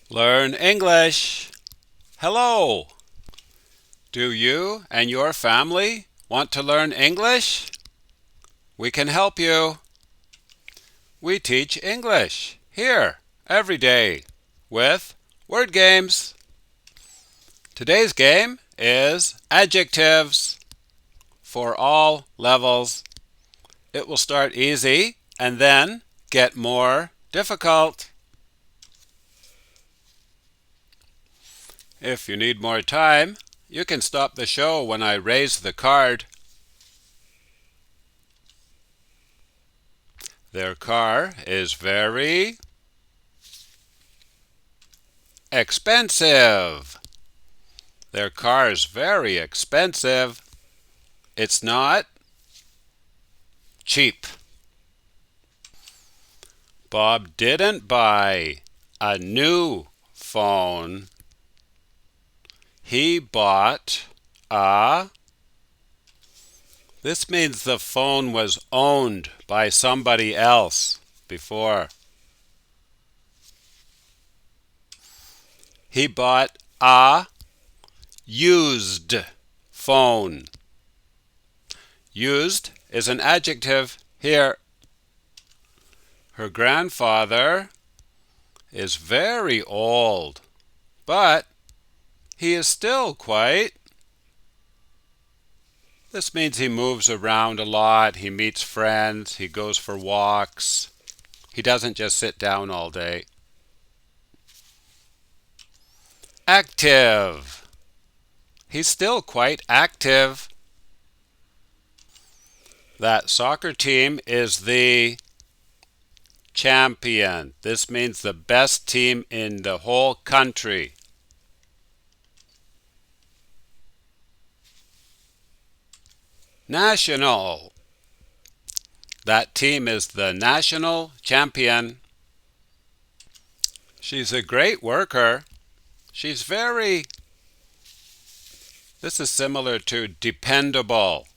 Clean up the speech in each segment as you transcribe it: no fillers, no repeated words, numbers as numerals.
Learn English. Hello. Do you and your family want to learn English? We can help you. We teach English here every day with word games. Today's game is adjectives for all levels. It will start easy and then get more difficult. If you need more time, you can stop the show when I raise the card. Their car is very expensive. Their car is very expensive. It's not cheap. Bob didn't buy a new phone. He bought a... This means the phone was owned by somebody else before. He bought a used phone. Used is an adjective here. Her grandfather is very old, but he is still quite... This means he moves around a lot, he meets friends, he goes for walks. He doesn't just sit down all day. Active. He's still quite active. That soccer team is the champion. This means the best team in the whole country. National. That team is the national champion. She's a great worker. She's very... This is similar to dependable.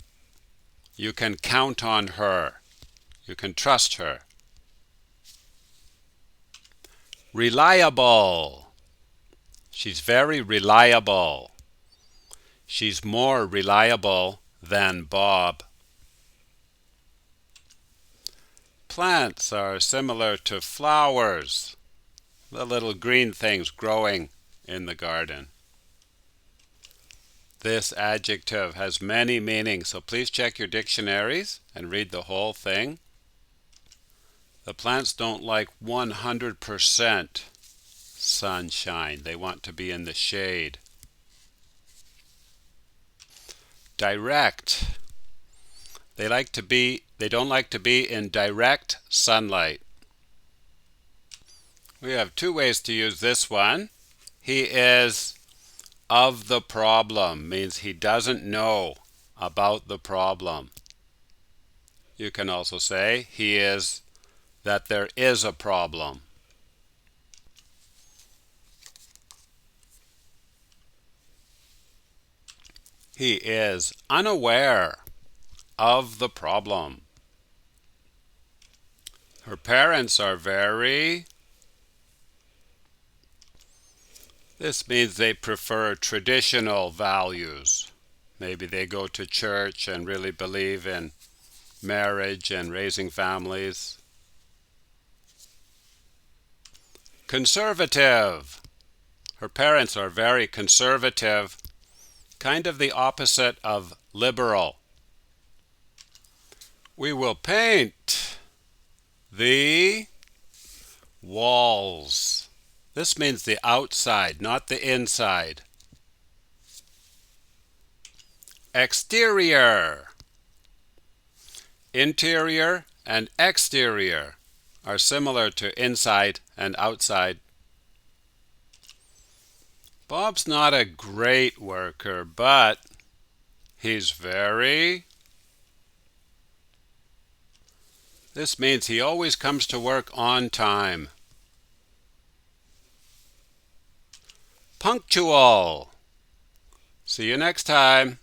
You can count on her. You can trust her. Reliable. She's very reliable. She's more reliable than Bob. Plants are similar to flowers, the little green things growing in the garden. This adjective has many meanings, so please check your dictionaries and read the whole thing. The plants don't like 100% sunshine. They want to be in the shade. Direct. They don't like to be in direct sunlight. We have two ways to use this one. He is of the problem, means he doesn't know about the problem. You can also say he is that there is a problem. He is unaware of the problem. Her parents are very... This means they prefer traditional values. Maybe they go to church and really believe in marriage and raising families. Conservative. Her parents are very conservative, kind of the opposite of liberal. We will paint the walls. This means the outside, not the inside. Exterior. Interior and exterior are similar to inside and outside. Bob's not a great worker, but he's very... This means he always comes to work on time. Punctual. See you next time.